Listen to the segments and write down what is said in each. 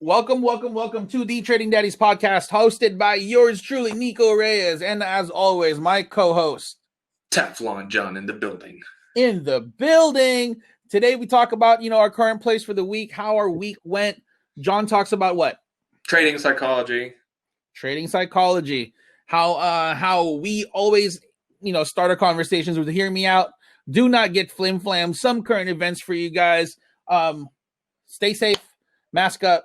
Welcome to the Trading Daddies podcast, hosted by yours truly, Nico Reyes, and as always, my co-host, Teflon John in the building. Today we talk about, our current place for the week, how our week went. John talks about what? Trading psychology. How we always, start our conversations with hear me out. Do not get flim-flam. Some current events for you guys. Stay safe, mask up.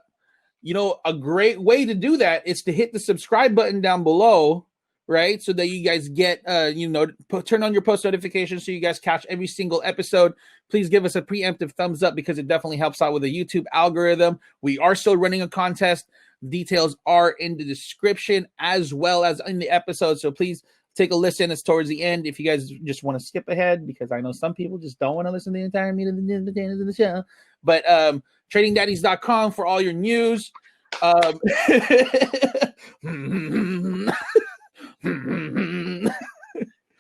A great way to do that is to hit the subscribe button down below, right? So that you guys get, turn on your post notifications so you guys catch every single episode. Please give us a preemptive thumbs up because it definitely helps out with the YouTube algorithm. We are still running a contest. Details are in the description as well as in the episode. So please take a listen. It's towards the end. If you guys just want to skip ahead, because I know some people just don't want to listen to the entire meeting of the show. But tradingdaddies.com for all your news.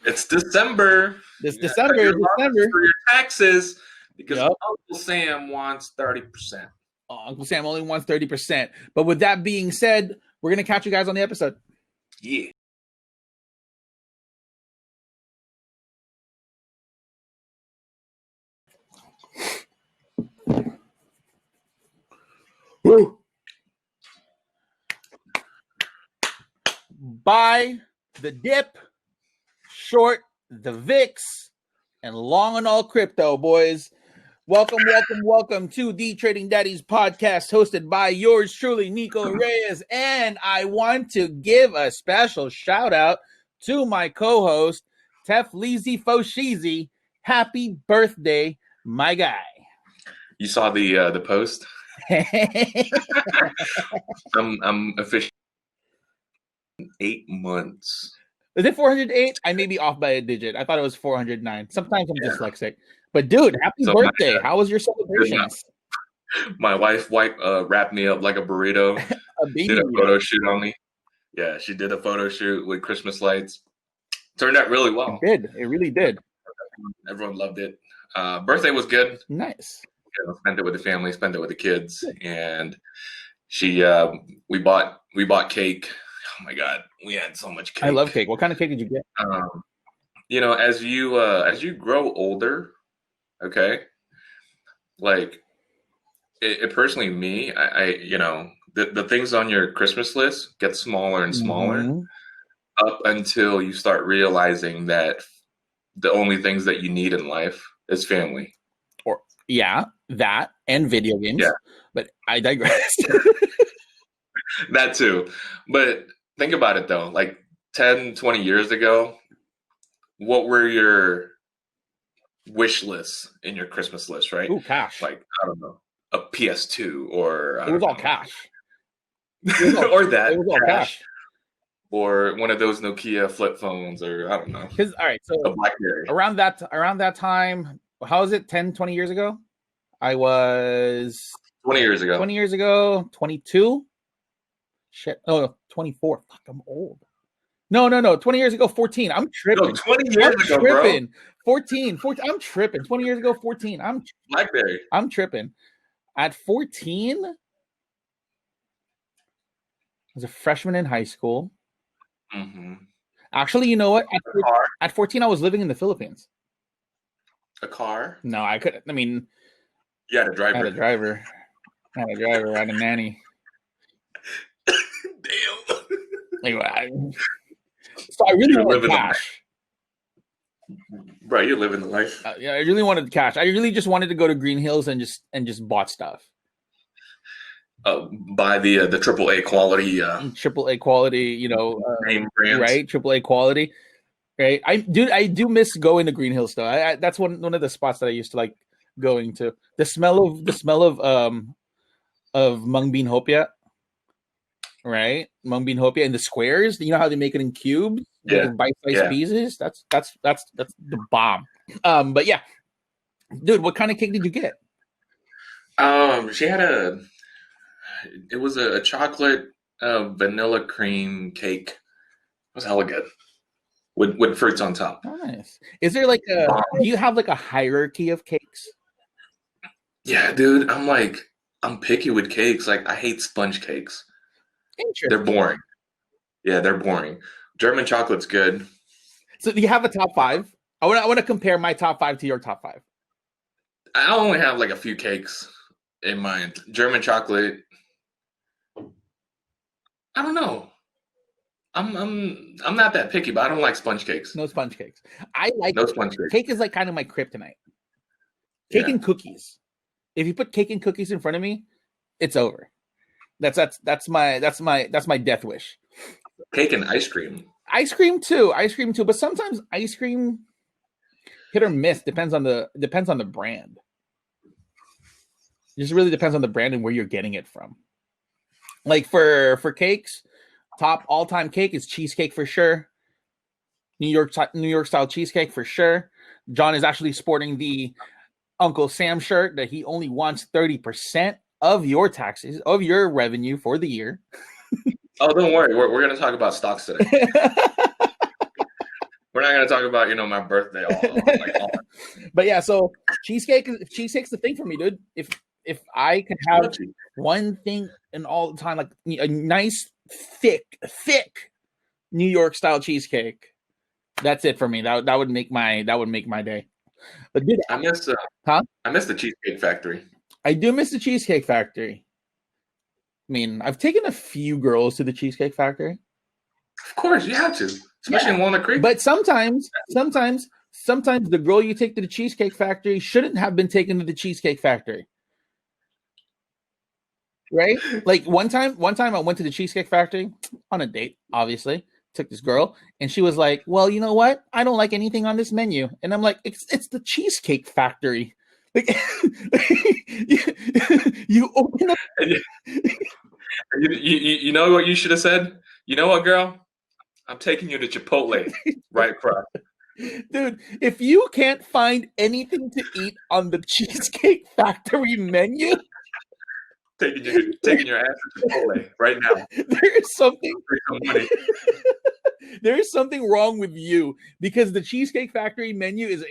It's December. December. For your taxes, because Uncle Sam wants 30%. Uncle Sam only wants 30%. But with that being said, we're going to catch you guys on the episode. Yeah. Woo. Buy the dip, short the VIX, and long on all crypto, boys. Welcome to the Trading Daddies podcast, hosted by yours truly, Nico Reyes. And I want to give a special shout out to my co-host, Tefleezy Fosheezy. Happy birthday, my guy. You saw the post? I'm officially 8 months. Is it 408? I may be off by a digit. I thought it was 409. Sometimes I'm dyslexic. But dude, happy birthday. How was your celebrations? My wife wrapped me up like a burrito. Did a photo shoot on me. Yeah, she did a photo shoot with Christmas lights. Turned out really well. It really did. Everyone loved it. Birthday was good. Nice. Spent it with the family, spent it with the kids, and we bought cake. Oh my god, we had so much cake. I love cake. What kind of cake did you get? As you grow older, okay, like it personally, me, I the things on your Christmas list get smaller and smaller up until you start realizing that the only things that you need in life is family. That and video games. Yeah. But I digress. That too. But think about it though, like 10, 20 years ago, what were your wish lists in your Christmas list, right? Ooh, cash. Like, I don't know, a PS2 or... It was all cash. Or that. It was all cash. Or one of those Nokia flip phones, or I don't know. All right, so a BlackBerry. Around that time, how was it, 10, 20 years ago? I was... 20 years ago. 20 years ago, 22? Shit. Oh, 24. Fuck, I'm old. No. 20 years ago, 14. I'm tripping. No, 20 years ago, bro. 14. I'm tripping. 20 years ago, 14. BlackBerry. I'm tripping. At 14, I was a freshman in high school. Mm-hmm. Actually, you know what? At 14, I was living in the Philippines. A car? No, I couldn't. I mean... You had a driver. I had a driver. I had a nanny. Damn. Anyway, so I really wanted cash. Bro, you're living the life. I really wanted cash. I really just wanted to go to Green Hills and just bought stuff. Buy the AAA quality. AAA quality, name brands. Right? AAA quality. Right? I do miss going to Green Hills though. That's one of the spots that I used to like going to. The smell of mung bean hopia. Right, mung bean hopia in the squares. You know how they make it in cubes, bite-sized pieces. That's the bomb. But yeah, dude, what kind of cake did you get? She had it was a chocolate vanilla cream cake. It was hella good with fruits on top. Nice. Is there like do you have like a hierarchy of cakes? Yeah, dude. I'm like I'm picky with cakes. Like I hate sponge cakes. They're Interesting. boring. Yeah, they're boring. German chocolate's good. So do you have a top five? I want to compare my top five to your top five. I only have like a few cakes in mind. German chocolate. I don't know. I'm not that picky, but I don't like sponge cakes. No sponge cakes. I like No sponge cakes. cake is like kind of my kryptonite. Cake Yeah. and cookies. If you put cake and cookies in front of me, it's over. That's my death wish. Cake and ice cream. Ice cream too. Ice cream too. But sometimes ice cream hit or miss depends on the brand. It just really depends on the brand and where you're getting it from. Like for cakes, top all time cake is cheesecake for sure. New York style cheesecake for sure. John is actually sporting the Uncle Sam shirt that he only wants 30% of your taxes, of your revenue for the year. Oh, don't worry. We're going to talk about stocks today. We're not going to talk about, my birthday. But yeah, so cheesecake's the thing for me, dude. If I could have one thing in all the time, like a nice, thick New York style cheesecake, that's it for me. That would make my day. But dude, I miss the Cheesecake Factory. I do miss the Cheesecake Factory. I mean, I've taken a few girls to the Cheesecake Factory. Of course, you have to, especially in Walnut Creek. But sometimes the girl you take to the Cheesecake Factory shouldn't have been taken to the Cheesecake Factory. Right? Like one time I went to the Cheesecake Factory on a date, obviously. Took this girl, and she was like, "Well, you know what? I don't like anything on this menu." And I'm like, "It's the Cheesecake Factory." Like, you open up. You know what you should have said? You know what, girl? I'm taking you to Chipotle right across. Dude, if you can't find anything to eat on the Cheesecake Factory menu, taking your ass to Chipotle right now. There is something wrong with you, because the Cheesecake Factory menu is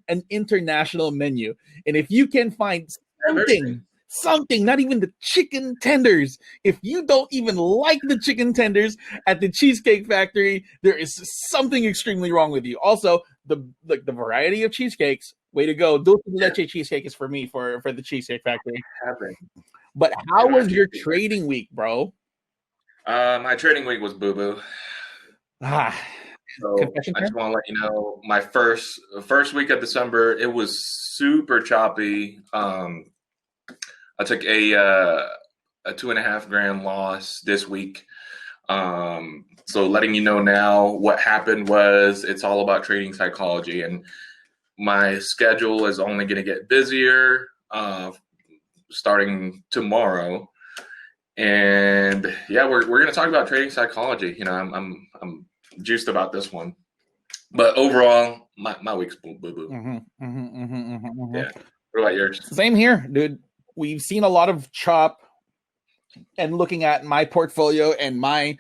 an international menu. And if you can find something, not even the chicken tenders, if you don't even like the chicken tenders at the Cheesecake Factory, there is something extremely wrong with you. Also, the variety of cheesecakes, way to go. Dulce de leche cheesecake is for me for the Cheesecake Factory. But how was your trading week, bro? My trading week was boo-boo. So I just want to let you know, my first week of December, it was super choppy. I took a $2.5 grand loss this week. So letting you know now, what happened was, it's all about trading psychology, and my schedule is only going to get busier starting tomorrow. And yeah, we're going to talk about trading psychology. I'm juiced about this one, but overall, my week's boo-boo. Yeah. What about yours? Same here, dude. We've seen a lot of chop, and looking at my portfolio and my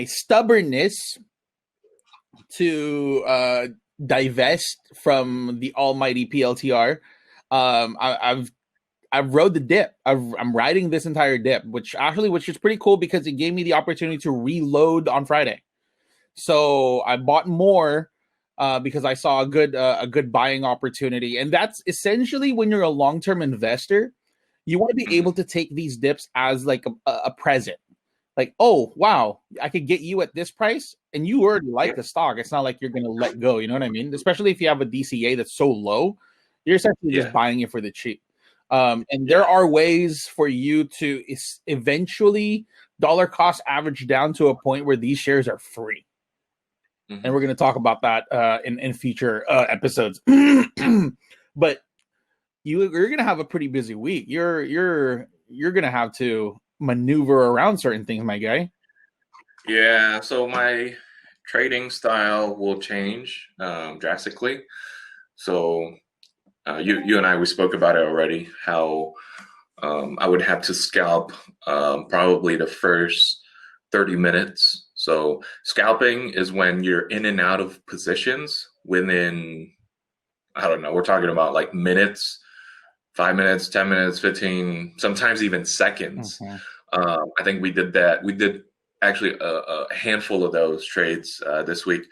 stubbornness to divest from the almighty PLTR. I've rode the dip. I'm riding this entire dip, which is pretty cool, because it gave me the opportunity to reload on Friday. So I bought more because I saw a good buying opportunity. And that's essentially, when you're a long-term investor, you want to be able to take these dips as like a present. Like, oh, wow, I could get you at this price, and you already like the stock. It's not like you're going to let go. You know what I mean? Especially if you have a DCA that's so low, you're essentially just buying it for the cheap. And there are ways for you to eventually dollar cost average down to a point where these shares are free. And we're going to talk about that in future episodes. But you're going to have a pretty busy week. You're going to have to maneuver around certain things, my guy. Yeah, so my trading style will change drastically. So you and I, we spoke about it already, how I would have to scalp probably the first 30 minutes. So scalping is when you're in and out of positions within, I don't know, we're talking about like minutes 5 minutes, 10 minutes, 15, sometimes even seconds. Mhm. I think we did that. We did actually a handful of those trades this week.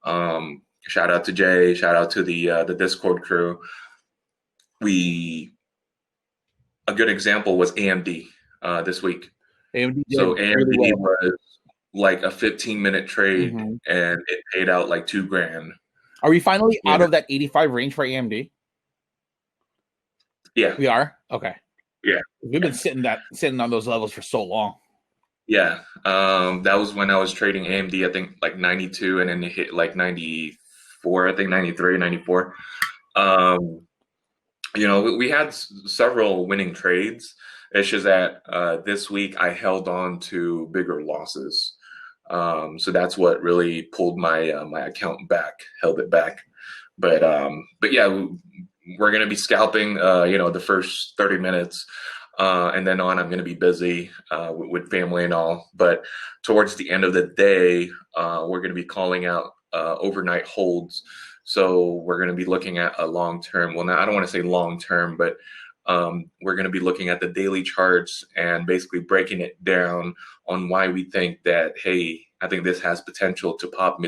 Shout out to Jay. Shout out to the Discord crew. A good example was AMD this week. AMD So did really AMD well. was like a 15-minute trade, Mhm. and it paid out like $2,000. Are we finally You out know? of that 85 range for AMD? Yeah, We are? Okay. yeah, We've been sitting on those levels for so long. yeah. That was when I was trading AMD. I think like 92, and then it hit like 94. I think 93, 94. Um, we had several winning trades. It's just that this week I held on to bigger losses. So that's what really pulled my account back, held it back. But yeah, we're gonna be scalping. The first 30 minutes, and then on, I'm gonna be busy with family and all. But towards the end of the day, we're gonna be calling out overnight holds. So we're going to be looking at a long term. Well, now I don't want to say long term, but we're going to be looking at the daily charts and basically breaking it down on why we think that, hey, I think this has potential to pop,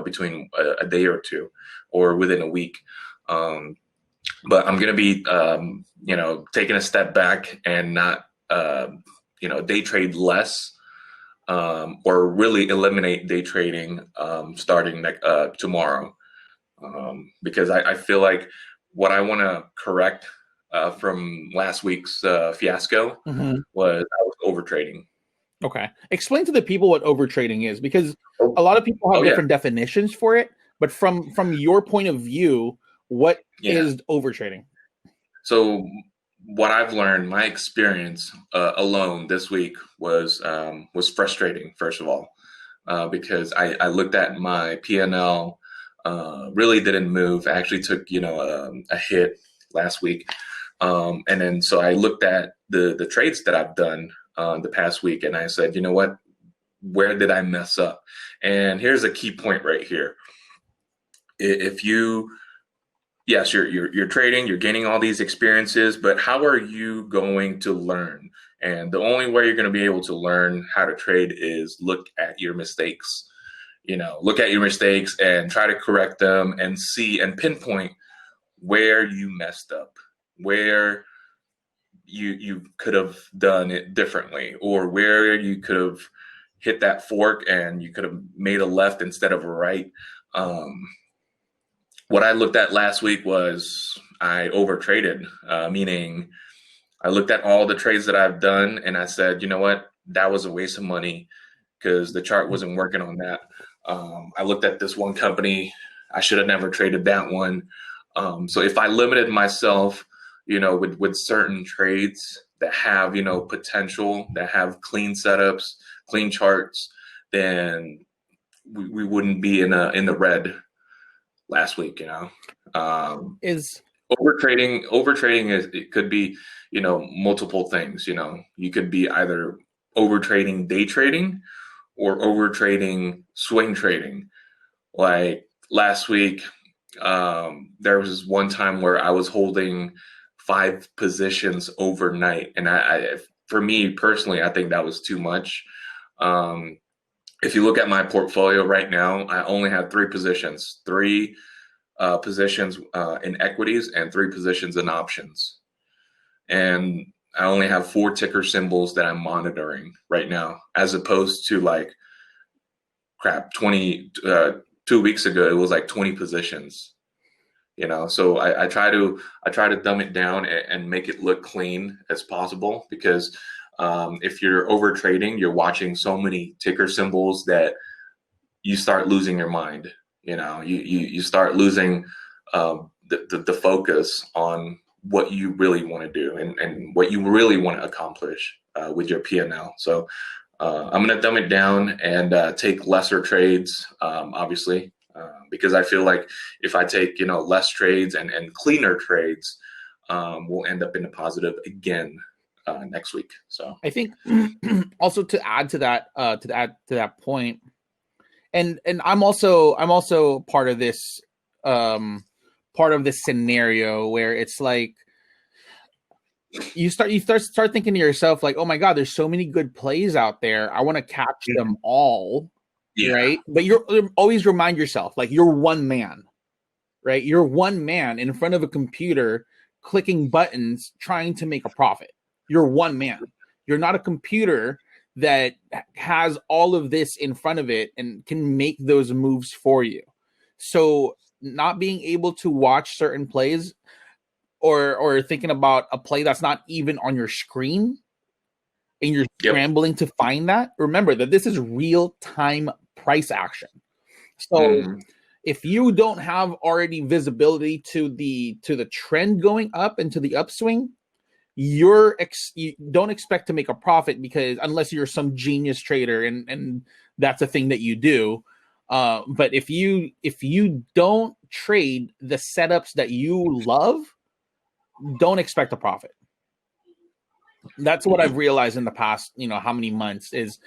between a day or two or within a week. But I'm going to be, taking a step back and not, day trade less. Or really eliminate day trading starting tomorrow. Because I feel like what I want to correct from last week's fiasco Mhm. was I was overtrading. Okay. Explain to the people what overtrading is, because Oh, a lot of people have oh yeah. different definitions for it. But from your point of view, what Yeah. is overtrading? So what I've learned, my experience alone this week was frustrating. First of all, because I looked at my PNL, really didn't move. I actually took a hit last week, and then so I looked at the trades that I've done the past week, and I said, you know what, where did I mess up? And here's a key point right here. If you Yes, you're trading, you're gaining all these experiences, but how are you going to learn? And the only way you're going to be able to learn how to trade is look at your mistakes. Look at your mistakes and try to correct them and see and pinpoint where you messed up, where you could have done it differently, or where you could have hit that fork and you could have made a left instead of a right. Um, what I looked at last week was I overtraded, meaning I looked at all the trades that I've done and I said, you know what, that was a waste of money because the chart wasn't working on that. I looked at this one company, I should have never traded that one. So if I limited myself, with certain trades that have, potential, that have clean setups, clean charts, then we wouldn't be in the red last week. Is Overtrading is, it could be, multiple things. You could be either overtrading day trading or overtrading swing trading. Like last week, there was one time where I was holding 5 positions overnight, and for me personally, I think that was too much. If you look at my portfolio right now, I only have 3 positions in equities and 3 positions in options. And I only have 4 ticker symbols that I'm monitoring right now, as opposed to like 2 weeks ago, it was like 20 positions. So I try to dumb it down and make it look clean as possible, because if you're over trading, you're watching so many ticker symbols that you start losing your mind. You start losing the focus on what you really want to do and what you really want to accomplish with your P&L. So I'm going to dumb it down and take lesser trades, obviously, because I feel like if I take less trades and cleaner trades, we'll end up in the positive again next week. So I think also to add to that point, and I'm also part of this scenario where it's like you start thinking to yourself like, oh my God, there's so many good plays out there. I want to catch them all, Yeah. right? But you're always remind yourself like you're one man, right? You're one man in front of a computer clicking buttons trying to make a profit. You're one man. You're not a computer that has all of this in front of it and can make those moves for you. So not being able to watch certain plays or thinking about a play that's not even on your screen and you're Yep. scrambling to find that, remember that this is real time price action. So if you don't have already visibility to the trend going up and to the upswing, you don't expect to make a profit, because unless you're some genius trader and that's a thing that you do. But if you don't trade the setups that you love, don't expect a profit. That's what I've realized in the past, how many months is,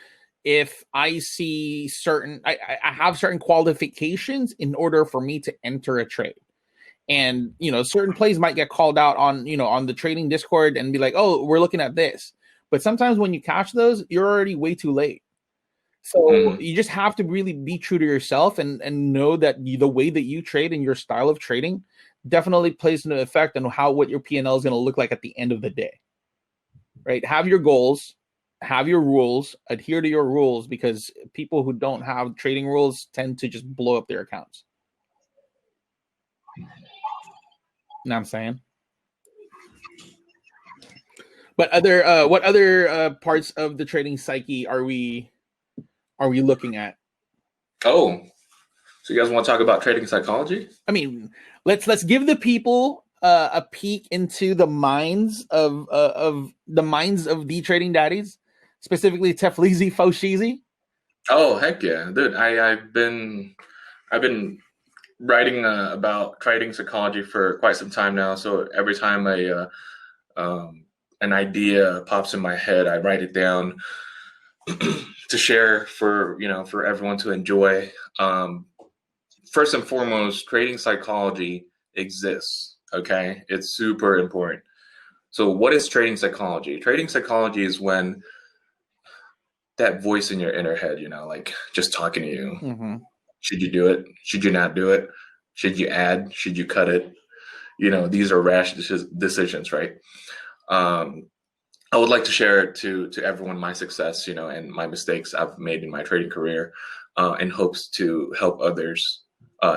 if I see I have certain qualifications in order for me to enter a trade. And, certain plays might get called out on, on the trading Discord and be like, oh, we're looking at this. But sometimes when you catch those, you're already way too late. So you just have to really be true to yourself and know that the way that you trade and your style of trading definitely plays an effect on what your P&L is going to look like at the end of the day. Right? Have your goals, have your rules, adhere to your rules, because people who don't have trading rules tend to just blow up their accounts. You know what I'm saying? But what other parts of the trading psyche are we looking at? Oh, so you guys want to talk about trading psychology? I mean, let's give the people a peek into the minds of the trading daddies, specifically Teflizi Foshizi. Oh, heck yeah, dude! I've been writing about trading psychology for quite some time now. So every time an idea pops in my head, I write it down to share for everyone to enjoy. First and foremost, trading psychology exists. Okay, it's super important. So what is trading psychology? Trading psychology is when that voice in your inner head, like just talking to you. Mm-hmm. Should you do it? Should you not do it? Should you add? Should you cut it? These are rash decisions, right? I would like to share to everyone my success, and my mistakes I've made in my trading career, in hopes to help others,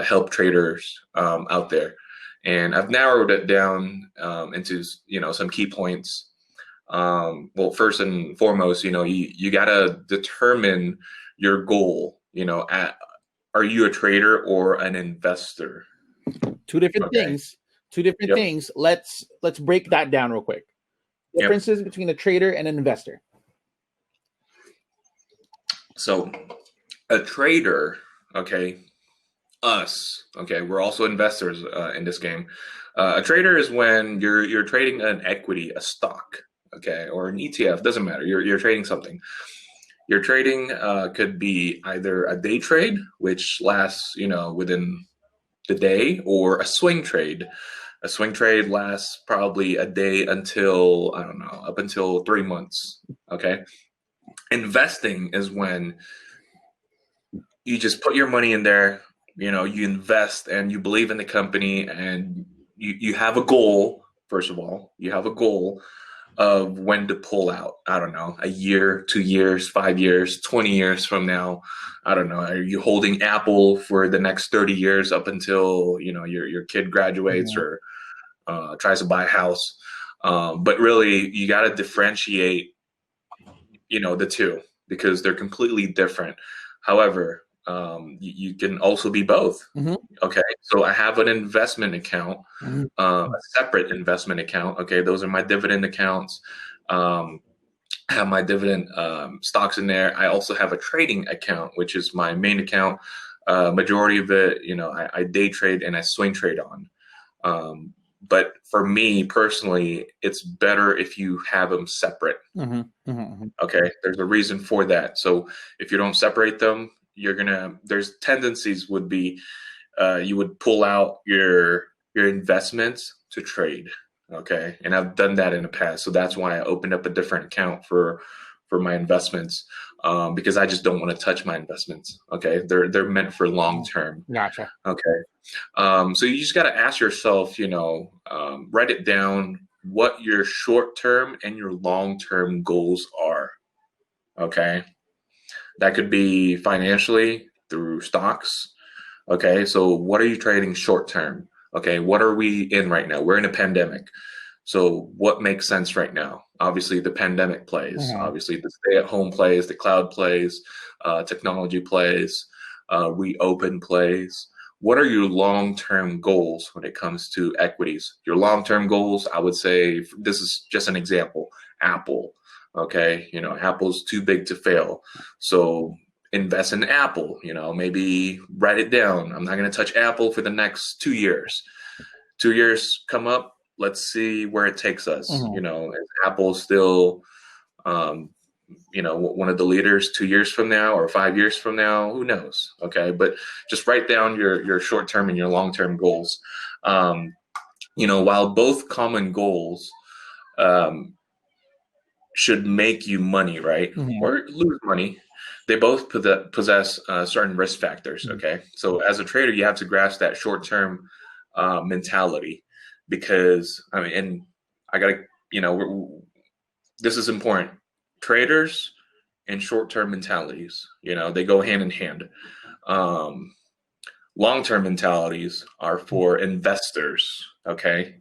help traders out there. And I've narrowed it down into some key points. Well, first and foremost, you gotta determine your goal. Are you a trader or an investor? Two different things. Two different things. Let's break that down real quick. Differences between a trader and an investor. So a trader, we're also investors in this game. A trader is when you're trading an equity, a stock, or an ETF, doesn't matter. You're trading something. Your trading could be either a day trade, which lasts, within the day, or a swing trade. A swing trade lasts probably a day until, I don't know, up until 3 months. Okay. Investing is when you just put your money in there, you invest and you believe in the company, and you have a goal. First of all, you have a goal of when to pull out. I don't know, a year, 2 years, 5 years, 20 years from now. I don't know. Are you holding Apple for the next 30 years up until, your kid graduates or tries to buy a house? But really, you got to differentiate, the two, because they're completely different. However, you can also be both. Mm-hmm. Okay. So I have an investment account, a separate investment account. Okay. Those are my dividend accounts. I have my dividend stocks in there. I also have a trading account, which is my main account. Majority of it, I day trade and I swing trade on. But for me personally, it's better if you have them separate. Mm-hmm. Mm-hmm. Okay. There's a reason for that. So if you don't separate them, there's tendencies would be, you would pull out your investments to trade. Okay. And I've done that in the past. So that's why I opened up a different account for my investments, because I just don't want to touch my investments. Okay. They're meant for long term. Gotcha. Okay. So you just got to ask yourself, write it down what your short term and your long term goals are. Okay. That could be financially through stocks. Okay. So what are you trading short term? Okay. What are we in right now? We're in a pandemic. So what makes sense right now? Obviously, the pandemic plays. Mhm. Obviously, the stay-at-home plays, the cloud plays, technology plays, reopen plays. What are your long-term goals when it comes to equities? Your long-term goals, I would say, this is just an example. Apple, okay, Apple's too big to fail, so invest in Apple. Maybe write it down. I'm not going to touch Apple for the next 2 years. 2 years come up, let's see where it takes us. Mhm. Is Apple still, one of the leaders 2 years from now or 5 years from now? Who knows? Okay, but just write down your short term and your long term goals. While both common goals um, should make you money, right, Mhm. or lose money, they both possess certain risk factors. Okay, so as a trader, you have to grasp that short term mentality, because I mean, and I gotta, this is important. Traders and short term mentalities, they go hand in hand. Um, Long term mentalities are for investors. Okay,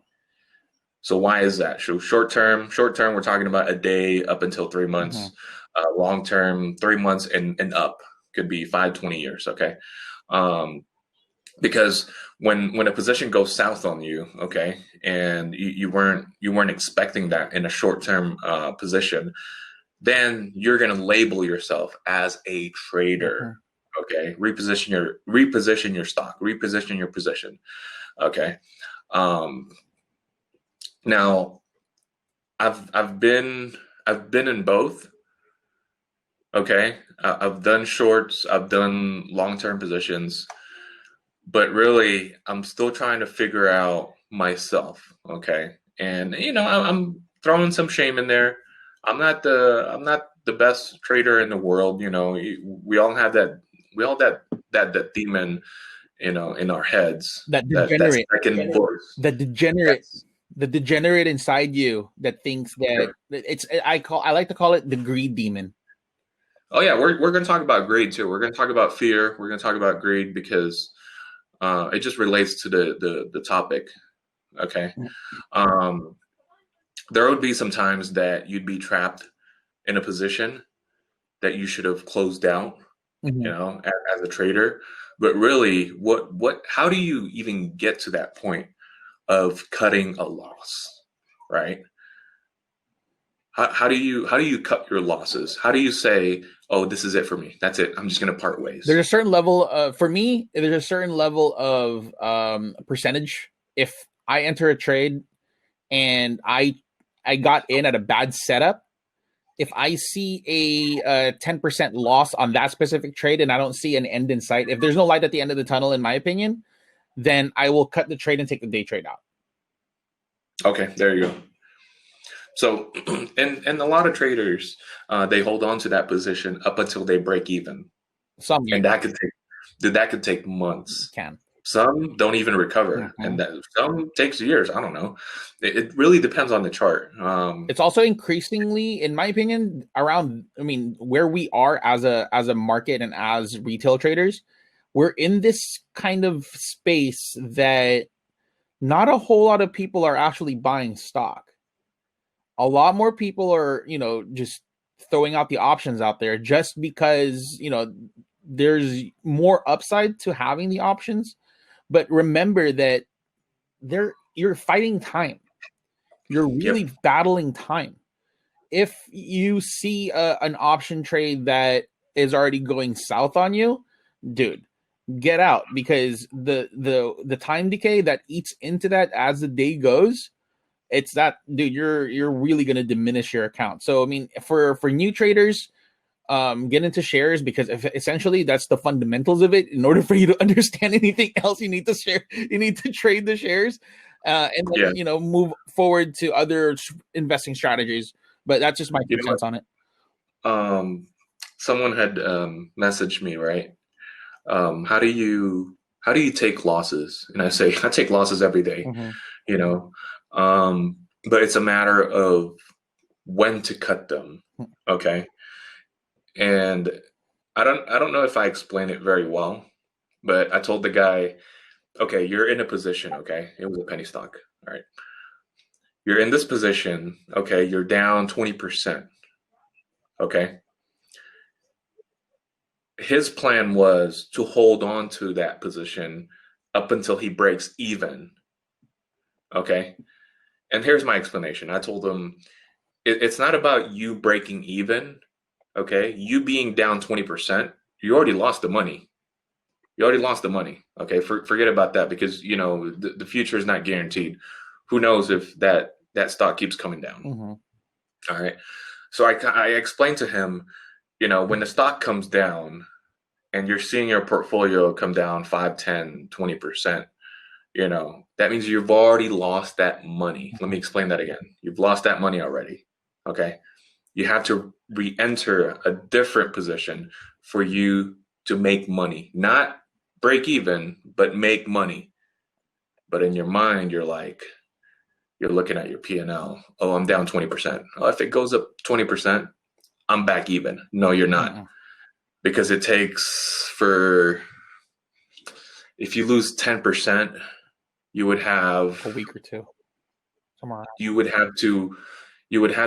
so why is that? So short term, we're talking about a day up until 3 months. Mhm. Long term, 3 months and up, could be 5, 20 years. Okay, um, because when a position goes south on you, okay, and you weren't expecting that in a short term position, then you're going to label yourself as a trader. Mhm. Okay, reposition your stock, reposition your position. Okay, um, now I've been in both. Okay, I've done shorts, I've done long term positions, but really I'm still trying to figure out myself. Okay, and I'm throwing some shame in there. I'm not the best trader in the world. We all have that. We all that demon, in our heads. That That degenerate, second voice. the degenerate, Yes. the degenerate inside you that thinks that Sure. I like to call it the greed demon. Oh yeah, we're going to talk about greed too. We're going to talk about fear. We're going to talk about greed because it just relates to the topic. Okay. Um, there would be some times that you'd be trapped in a position that you should have closed out, Mhm. as a trader. But really, how do you even get to that point of cutting a loss, right? How do you cut your losses? How do you say, oh, this is it for me? That's it. I'm just going to part ways. There's a certain level for me, there's a certain level of percentage. If I enter a trade and I got in at a bad setup, if I see a 10% loss on that specific trade and I don't see an end in sight, if there's no light at the end of the tunnel, in my opinion, then I will cut the trade and take the day trade out. Okay, there you go. So, and a lot of traders, they hold on to that position up until they break even, Some and that could take months. can. Some don't even recover, and Mhm. that some takes years. I don't know. It really depends on the chart. It's also increasingly, in my opinion, around. I mean, where we are as a market and as retail traders, we're in this kind of space that not a whole lot of people are actually buying stock. A lot more people are, just throwing out the options out there just because, there's more upside to having the options. But remember that you're fighting time. You're Yep. really battling time. If you see an option trade that is already going south on you, dude, get out, because the time decay that eats into that as the day goes, it's that, dude, you're really going to diminish your account. So I mean, for new traders, get into shares, because essentially that's the fundamentals of it. In order for you to understand anything else, you need to trade the shares. and Yeah. then move forward to other investing strategies. But that's just my You 2 know cents on it. Someone had messaged me, right? How do you take losses? And I say I take losses every day, Mm-hmm. you know. But it's a matter of when to cut them. Okay. And I don't know if I explained it very well, but I told the guy, okay, you're in a position, okay? It was a penny stock. All right. You're in this position, okay, you're down 20%. Okay. His plan was to hold on to that position up until he breaks even. Okay. And here's my explanation. I told him it's not about you breaking even. Okay. You being down 20%, you already lost the money. You already lost the money. Okay. Forget about that because, the future is not guaranteed. Who knows if that stock keeps coming down. Mm-hmm. All right. So I explained to him, when the stock comes down and you're seeing your portfolio come down 5, 10, 20%, that means you've already lost that money. Let me explain that again. You've lost that money already. Okay. You have to re-enter a different position for you to make money, not break even, but make money. But in your mind, you're looking at your P&L. Oh, I'm down 20%. Oh, if it goes up 20%, I'm back even. No, you're not. Mm-hmm. Because it takes if you lose 10%, you would have A week or two. Somewhere. You would have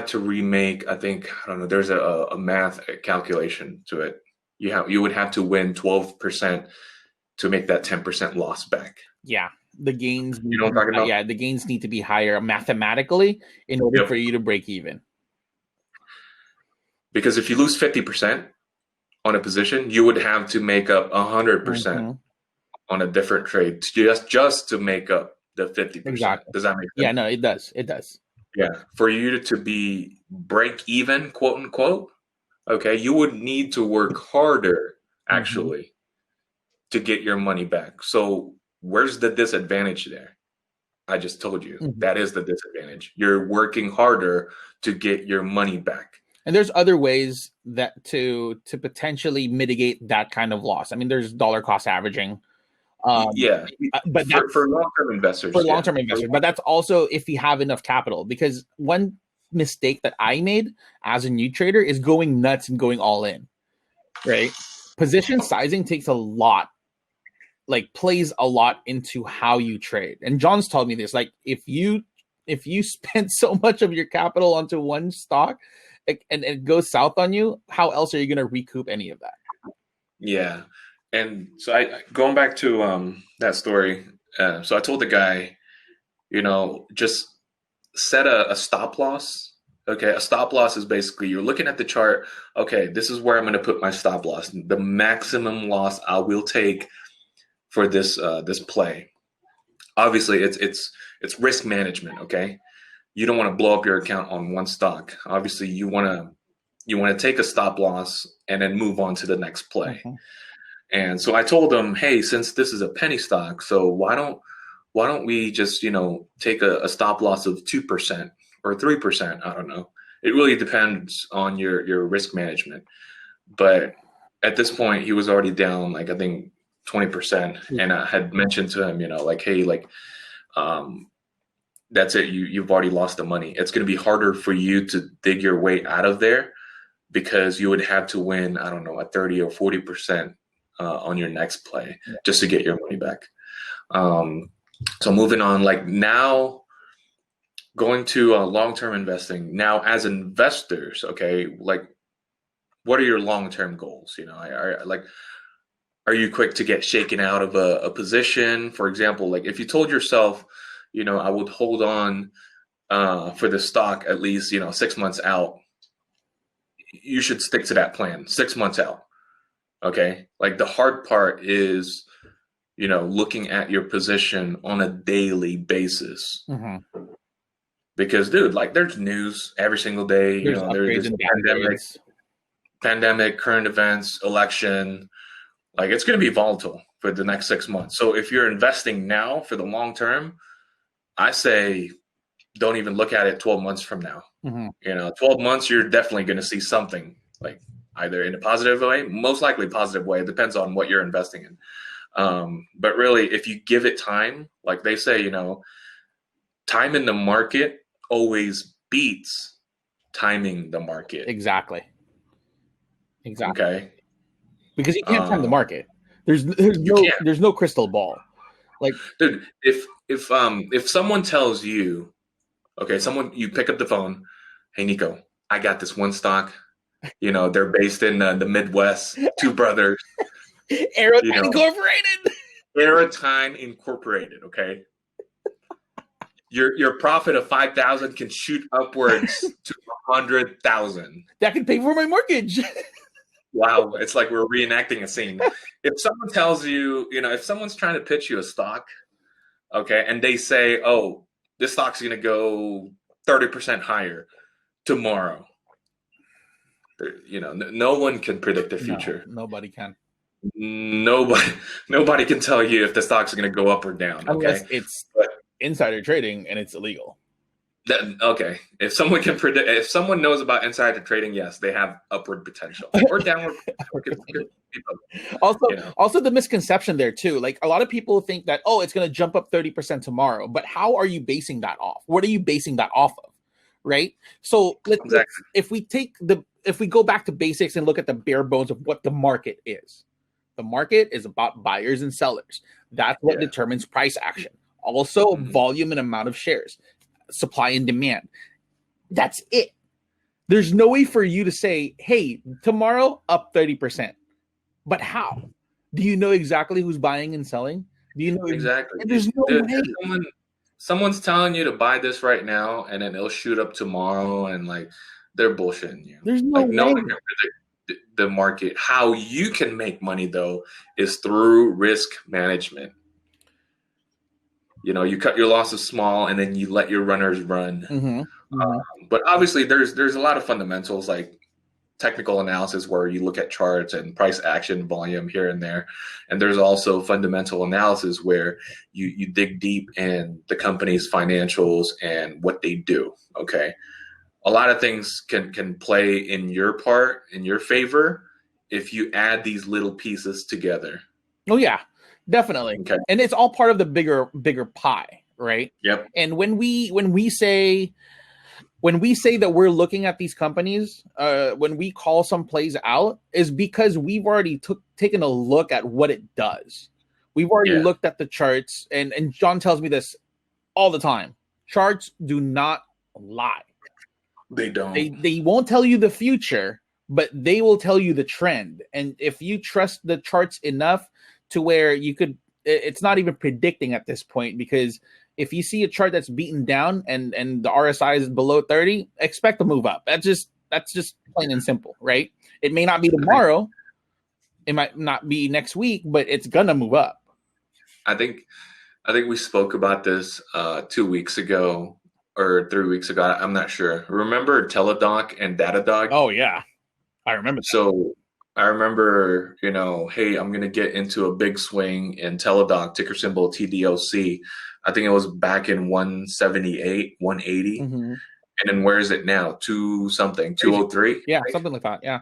to remake, I think, I don't know, there's a math calculation to it. You would have to win 12% to make that 10% loss back. Yeah. The gains, You know what I'm talking about? yeah, the gains need to be higher mathematically in order Yep. for you to break even. Because if you lose 50% on a position, you would have to make up 100% Mm-hmm. on a different trade just to make up the 50%. Exactly. Does that make sense? Yeah, no, it does. It does. Yeah. For you to be break even, quote unquote, okay, you would need to work harder actually to get your money back. So where's the disadvantage there? I just told you that is the disadvantage. You're working harder to get your money back. And there's other ways that to potentially mitigate that kind of loss. I mean, there's dollar cost averaging. Yeah, But that's for long-term investors. for long-term investors. But that's also if you have enough capital. Because one mistake that I made as a new trader is going nuts and going all in. Right? Position sizing takes a lot, plays a lot into how you trade. And John's told me this. Like if you spend so much of your capital onto one stock and it goes south on you, how else are you going to recoup any of that? Yeah. And so going back to that story, so I told the guy, just set a stop loss. Okay, a stop loss is basically you're looking at the chart. Okay, this is where I'm going to put my stop loss. The maximum loss I will take for this play. Obviously, it's risk management. Okay, you don't want to blow up your account on one stock. Obviously, you want to take a stop loss and then move on to the next play. And so I told him, hey, since this is a penny stock, so why don't we just take a stop loss of 2% or 3%? I don't know. It really depends on your risk management. But at this point, he was already down like I think 20%, and I had mentioned to him, hey, that's it. You've already lost the money. It's going to be harder for you to dig your way out of there because you would have to win, I don't know, a 30 or 40% on your next play just to get your money back. So moving on, now going to long-term investing. Now, as investors, okay, what are your long-term goals? Are you quick to get shaken out of a position? For example, if you told yourself, I would hold on for the stock at least, 6 months out, you should stick to that plan 6 months out. Okay. The hard part is, looking at your position on a daily basis. Because, dude, there's news every single day. There's pandemic, current events, election. It's going to be volatile for the next 6 months. So if you're investing now for the long term, I say don't even look at it 12 months from now. Mm-hmm. 12 months, you're definitely going to see something, like either in a positive way, most likely positive way. It depends on what you're investing in. But really, if you give it time, like they say, time in the market always beats timing the market. Exactly. Okay. Because you can't time the Um, market. There's you can't, no crystal ball. Like, dude. If someone tells you, okay, you pick up the phone, hey Nico, I got this one stock. They're based in the Midwest. Two brothers. Aerotime Incorporated. Aerotime Incorporated. Okay. Your profit of 5,000 can shoot upwards to 100,000. That can pay for my mortgage. Wow, it's like we're reenacting a scene. If someone tells you, if someone's trying to pitch you a stock, okay, and they say, "Oh, this stock's going to go 30% higher tomorrow," no one can predict the future. No, nobody can. Nobody can tell you if the stock's going to go up or down. Unless Okay, it's insider trading and it's illegal. Okay, if someone can predict, if someone knows about insider trading, yes, they have upward potential or downward. Also the misconception there too. Like a lot of people think that, oh, it's going to jump up 30% tomorrow, but how are you basing that off? What are you basing that off of? Right. So if we go back to basics and look at the bare bones of what the market is. The market is about buyers and sellers. That's what determines price action. Also, volume and amount of shares, supply and demand. That's it. There's no way for you to say, hey, tomorrow up 30%. But how? Do you know exactly who's buying and selling? Do you know exactly? There's no way. Someone's telling you to buy this right now, and then it'll shoot up tomorrow, and like they're bullshitting you. There's no way. No one can predict the market. How you can make money though is through risk management. You cut your losses small, and then you let your runners run. But obviously, there's a lot of fundamentals like technical analysis where you look at charts and price action, volume here and there, and there's also fundamental analysis where you dig deep in the company's financials and what they do. Okay, a lot of things can play in your favor if you add these little pieces together. Oh yeah. Definitely. Okay. And it's all part of the bigger pie, right? Yep. And when we say that we're looking at these companies, when we call some plays out, is because we've already taken a look at what it does. We've already looked at the charts, and John tells me this all the time. Charts do not lie. They don't. They won't tell you the future, but they will tell you the trend. And if you trust the charts enough to where it's not even predicting at this point, because if you see a chart that's beaten down and the RSI is below 30, expect to move up. That's just plain and simple, right? It may not be tomorrow, it might not be next week, but it's gonna move up. I think we spoke about this 2 weeks ago or 3 weeks ago. I'm not sure. Remember Teladoc and Datadog? Oh yeah, I remember that. So I remember, hey, I'm going to get into a big swing in Teladoc, ticker symbol TDOC. I think it was back in 178, 180. And then where is it now? 203? Yeah, something like that. Yeah.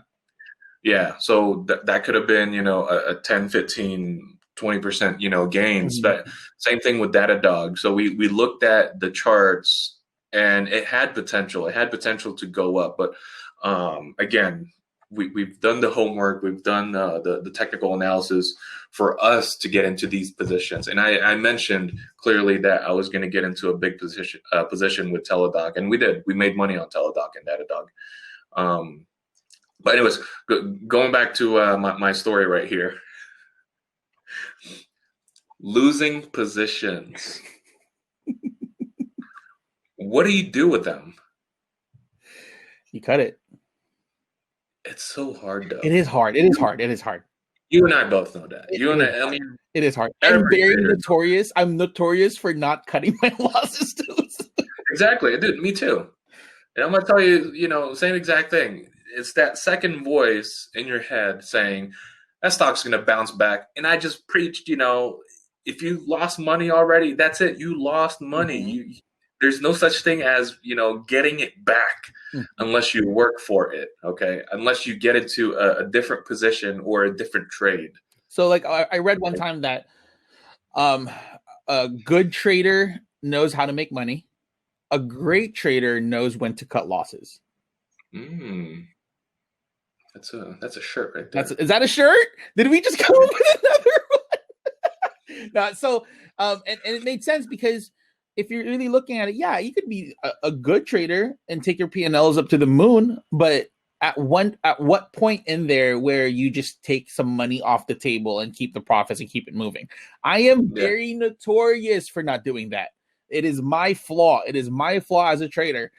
Yeah. So that could have been, a 10, 15, 20%, gains. But same thing with Datadog. So we looked at the charts and it had potential. It had potential to go up. But again, we've done the homework, we've done the technical analysis for us to get into these positions. And I mentioned clearly that I was going to get into a big position with Teladoc, and we did. We made money on Teladoc and Datadog. But anyways, going back to my story right here. Losing positions. What do you do with them? You cut it. It's so hard, though. It is hard. You and I both know that. I mean, it is hard. I'm notorious for not cutting my losses too. Exactly. Dude, me too. And I'm going to tell you, same exact thing. It's that second voice in your head saying, that stock's going to bounce back. And I just preached, if you lost money already, that's it. You lost money. There's no such thing as, getting it back unless you work for it. Okay. Unless you get into a different position or a different trade. So like I read one time that a good trader knows how to make money. A great trader knows when to cut losses. That's a shirt right there. Is that a shirt? Did we just come up with another one? So and it made sense because if you're really looking at it, yeah, you could be a good trader and take your P&Ls up to the moon, but at what point in there where you just take some money off the table and keep the profits and keep it moving? I am very notorious for not doing that. It is my flaw. It is my flaw as a trader.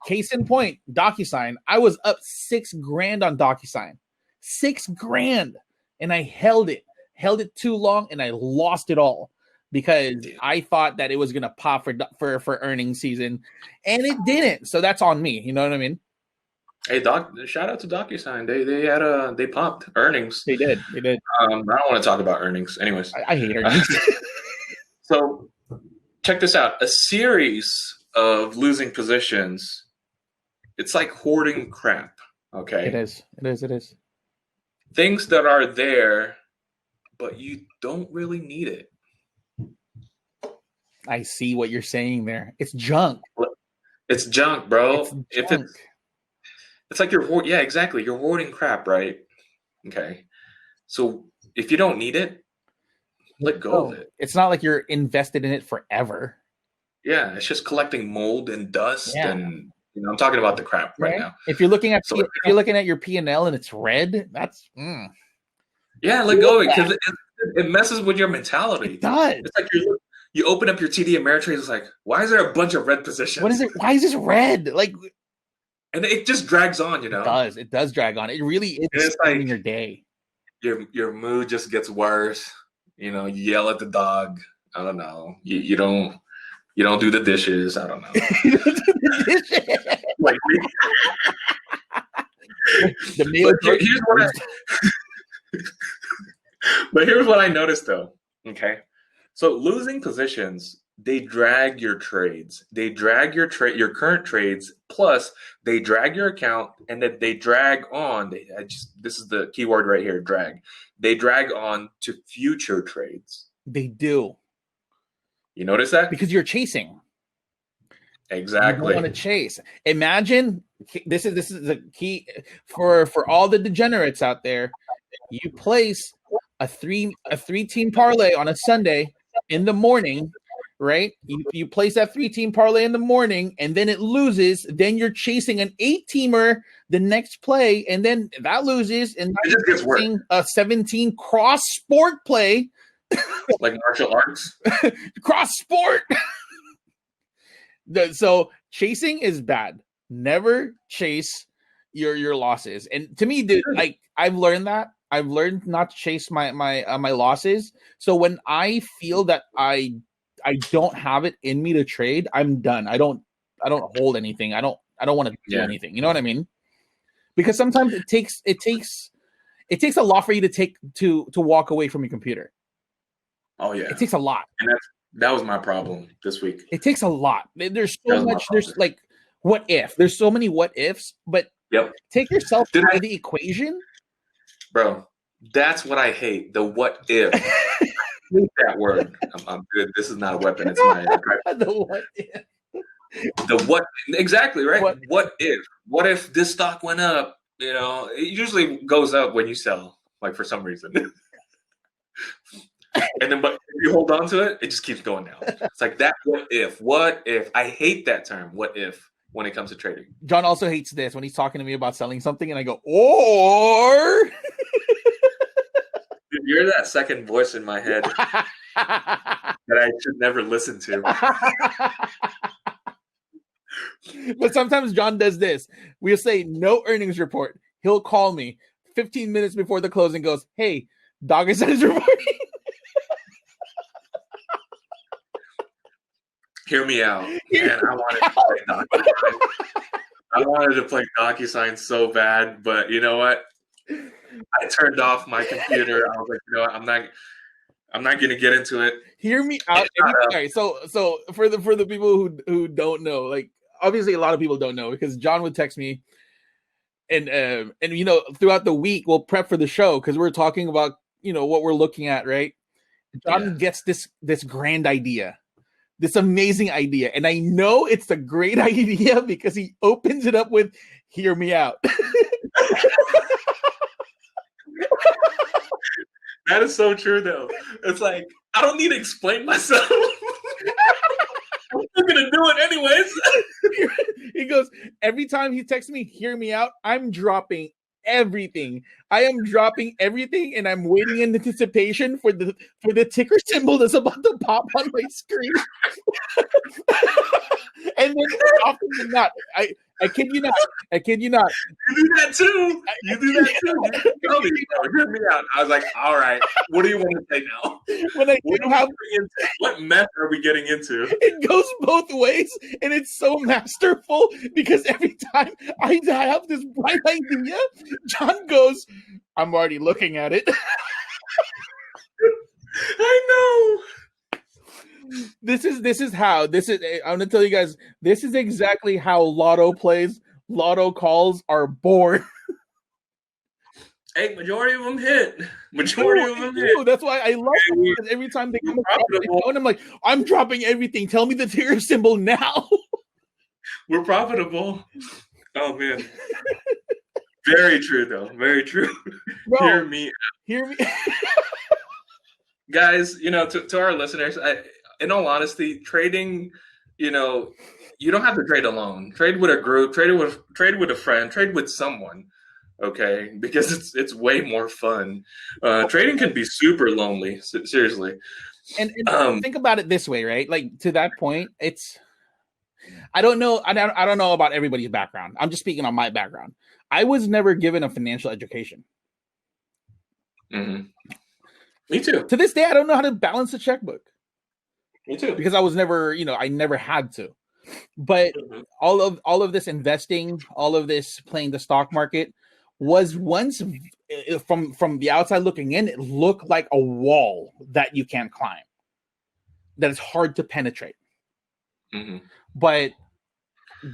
Case in point, DocuSign. I was up $6,000 on DocuSign. $6,000. And I held it too long and I lost it all because I thought that it was going to pop for earnings season and it didn't. So that's on me. You know what I mean? Hey, shout out to DocuSign. They popped earnings. They did. I don't want to talk about earnings. Anyways. I hate earnings. So check this out. A series of losing positions. It's like hoarding crap. Okay. It is. Things that are there, but you don't really need it. I see what you're saying there. It's junk. It's junk, bro. It's like exactly. You're hoarding crap, right? Okay. So if you don't need it, let go of it. It's not like you're invested in it forever. Yeah, it's just collecting mold and dust and I'm talking about the crap right now. If you're looking at your P&L and it's red, that's let go of it because it messes with your mentality. It does. It's like you open up your TD Ameritrade. It's like, why is there a bunch of red positions? What is it? Why is this red? Like, and it just drags on. It does drag on. It really is. It's like your day. Your mood just gets worse. You yell at the dog. I don't know. You don't do the dishes. I don't know. Like the meal. Here's what I noticed though. Okay, so losing positions, they drag your trades. They drag your current trades. Plus, they drag your account, and then they drag on. This is the key word right here. Drag. They drag on to future trades. They do. You notice that? Because you're chasing. Exactly. You don't want to chase. Imagine this is the key for all the degenerates out there. You place a three team parlay on a Sunday in the morning, right? You place that 3-team parlay in the morning, and then it loses. Then you're chasing an 8-teamer the next play, and then that loses, and it just gets worse. A 17 cross sport play. Like martial arts? Cross sport. So chasing is bad. Never chase your losses. And to me, dude, like I've learned that. I've learned not to chase my losses. So when I feel that I don't have it in me to trade, I'm done. I don't hold anything. I don't want to do anything. You know what I mean? Because sometimes it takes a lot for you to walk away from your computer. Oh yeah, it takes a lot, and that was my problem this week. It takes a lot. There's so much. There's like, what if? There's so many what ifs. But take yourself out of the equation, bro. That's what I hate. The what if. I hate that word. I'm good. This is not a weapon. It's my the what if. The what exactly right? What if? What if this stock went up? It usually goes up when you sell, like for some reason. And then, but if you hold on to it, it just keeps going down. It's like that. What if? What if? I hate that term. What if? When it comes to trading, John also hates this when he's talking to me about selling something, and I go, or. Dude, you're that second voice in my head that I should never listen to. But sometimes John does this. We'll say no earnings report. He'll call me 15 minutes before the close and goes, "Hey, Doggett is reporting." Hear me out. Man, I wanted to play DocuSign so bad, but you know what? I turned off my computer. I was like, you know what? I'm not going to get into it. Hear me out. All right, so for the people who don't know, like obviously a lot of people don't know because John would text me, and you know throughout the week we'll prep for the show because we're talking about what we're looking at, right? John gets this grand idea, this amazing idea, and I know it's a great idea because he opens it up with "Hear me out." That is so true, though. It's like, I don't need to explain myself. I'm still going to do it anyways. He goes, every time he texts me, "Hear me out," I'm dropping everything. I am dropping everything, and I'm waiting in anticipation for the ticker symbol that's about to pop on my screen. And then often than not, I kid you not. You do that too. You tell me, hear me out. I was like, all right, what do you want to say now? What mess are we getting into? It goes both ways, and it's so masterful because every time I have this bright idea, John goes, "I'm already looking at it." I know. I'm gonna tell you guys, this is exactly how lotto calls are born. Hey, majority of them hit. That's why I love them, because every time they come across my phone, I'm like, I'm dropping everything. Tell me the ticker symbol now. We're profitable. Oh man. Very true though. Very true. Bro, Hear me. Guys, to our listeners, in all honesty, trading, you don't have to trade alone. Trade with a group, trade with a friend, trade with someone, okay? Because it's way more fun. Trading can be super lonely, seriously. And think about it this way, right? Like to that point, I don't know about everybody's background. I'm just speaking on my background. I was never given a financial education. Mm-hmm. Me too. To this day, I don't know how to balance a checkbook. Me too. Because I was never, I never had to. But all of this investing, all of this playing the stock market was once from the outside looking in, it looked like a wall that you can't climb. That is hard to penetrate. Mm-hmm. But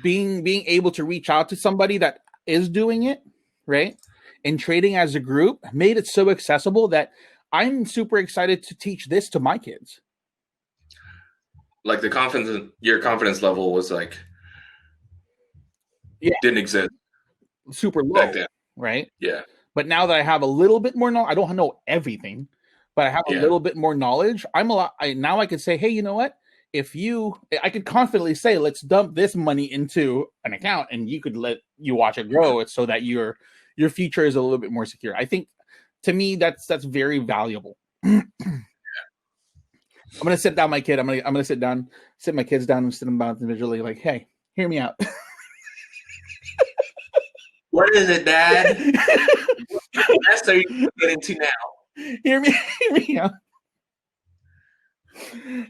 being able to reach out to somebody that is doing it, right? And trading as a group made it so accessible that I'm super excited to teach this to my kids. Like your confidence level was like, didn't exist. Super low back then. Right? Yeah. But now that I have a little bit more knowledge, I don't know everything, but I have a little bit more knowledge. Now I can say, hey, you know what? I could confidently say, let's dump this money into an account, and you could let you watch it grow. It's so that your future is a little bit more secure. I think, to me, that's very valuable. I'm gonna sit down my kid. I'm gonna sit my kids down and sit them down individually. Like, hey, hear me out. What is it, Dad? What mess are you getting to now? Hear me out.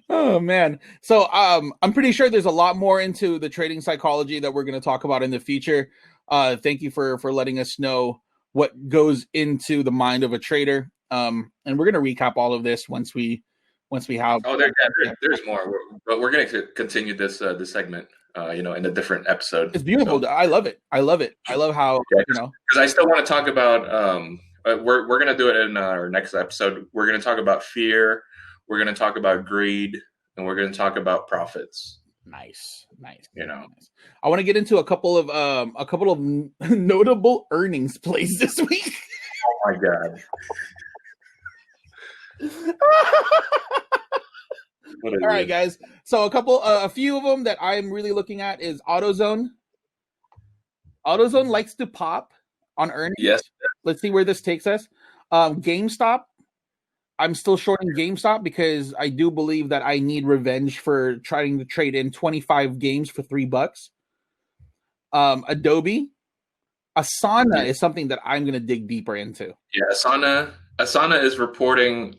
Oh man. So I'm pretty sure there's a lot more into the trading psychology that we're going to talk about in the future. Thank you for letting us know what goes into the mind of a trader. And we're going to recap all of this once we have. Oh, there's more, but we're going to continue this segment. In a different episode. It's beautiful. So, I love it. I love how because I still want to talk about. We're going to do it in our next episode. We're going to talk about fear. We're going to talk about greed, and we're going to talk about profits. Nice. Nice. I want to get into a couple of notable earnings plays this week. Oh my god. All right, guys. So a few of them that I'm really looking at is AutoZone. AutoZone likes to pop on earnings. Yes. Let's see where this takes us. GameStop. I'm still shorting GameStop because I do believe that I need revenge for trying to trade in 25 games for $3. Adobe. Asana is something that I'm going to dig deeper into. Yeah, Asana is reporting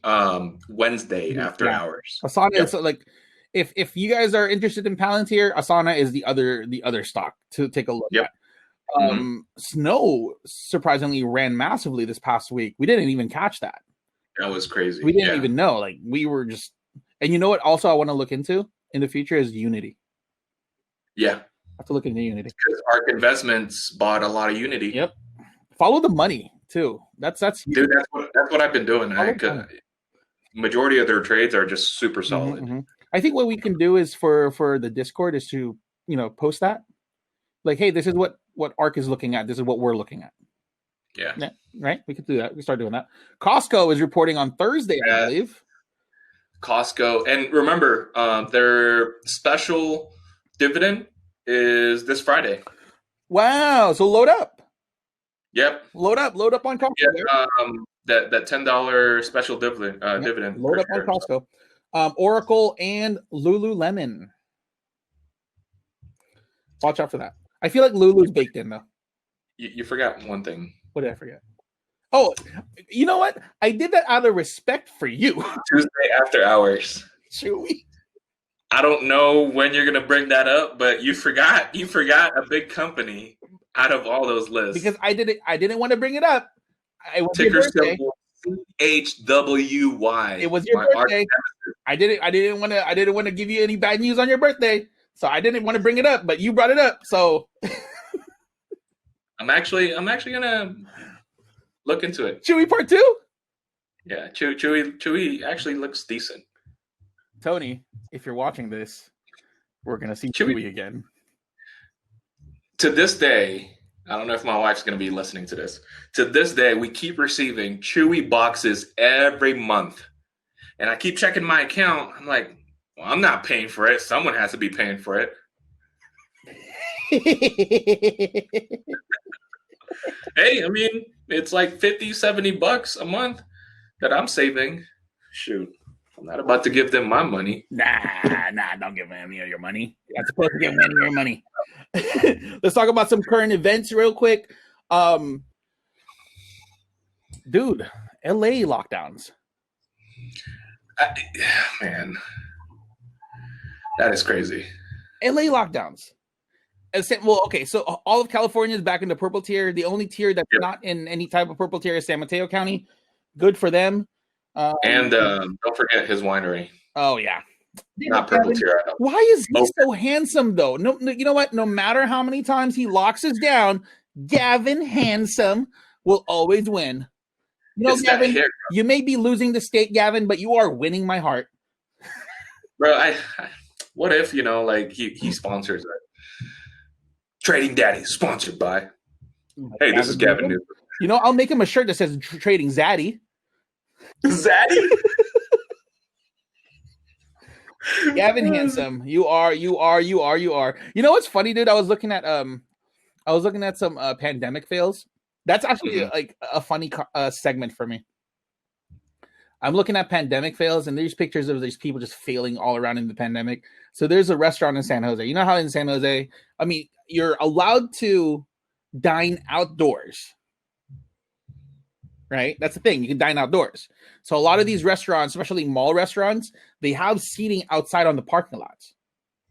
Wednesday after hours. Asana is like, if you guys are interested in Palantir, Asana is the other stock to take a look at. Snow surprisingly ran massively this past week. We didn't even catch that. That was crazy. We didn't even know. Like we were just, and you know what? Also, I want to look into in the future is Unity. Yeah. I have to look into Unity. Because ARK Investments bought a lot of Unity. Yep. Follow the money too. That's dude. That's what I've been doing. Majority of their trades are just super solid. Mm-hmm. I think what we can do is for the Discord is to post that, like, hey, this is what ARK is looking at. This is what we're looking at. Yeah. Right. We could do that. We start doing that. Costco is reporting on Thursday, I believe. Costco, and remember, their special dividend is this Friday. Wow! So load up. Yep. Load up on Costco. Yeah, that $10 special dividend. Dividend. Load up on Costco. Oracle and Lululemon. Watch out for that. I feel like Lulu's baked in though. You forgot one thing. What did I forget? Oh, you know what? I did that out of respect for you. Tuesday after hours. Chewy. I don't know when you're gonna bring that up, but you forgot a big company out of all those lists. Because I didn't want to bring it up. It was Ticker your birthday. symbol CHWY. It was your birthday. I didn't want to give you any bad news on your birthday. So I didn't want to bring it up, but you brought it up. So I'm actually gonna look into it. Chewy part 2? Yeah, Chewy actually looks decent. Tony, if you're watching this, we're gonna see Chewy again. To this day, I don't know if my wife's gonna be listening to this. To this day, we keep receiving Chewy boxes every month. And I keep checking my account. I'm like, well, I'm not paying for it. Someone has to be paying for it. Hey, I mean, it's like $50-$70 a month that I'm saving. Shoot, I'm not about to give them my money. Nah, don't give them any of your money. You're not supposed to give them any of your money. Let's talk about some current events real quick. Dude, LA lockdowns. Man, that is crazy. LA lockdowns. Well, okay, so all of California is back in the purple tier. The only tier that's not in any type of purple tier is San Mateo County. Good for them. And don't forget his winery. Oh, yeah. Not purple tier. Why is he so handsome, though? No, you know what? No matter how many times he locks us down, Gavin Handsome will always win. You know, Gavin, you may be losing the state, Gavin, but you are winning my heart. Bro, what if, like he sponsors it? Trading Daddies, sponsored by. Hey, this is Gavin Newsom. You know, I'll make him a shirt that says Trading Zaddy. Zaddy? Gavin Handsome, you are. You know what's funny, dude? I was looking at some pandemic fails. That's actually like a funny segment for me. I'm looking at pandemic fails, and there's pictures of these people just failing all around in the pandemic. So there's a restaurant in San Jose. You know how in San Jose, I mean, you're allowed to dine outdoors, right? That's the thing. You can dine outdoors. So a lot of these restaurants, especially mall restaurants, they have seating outside on the parking lots.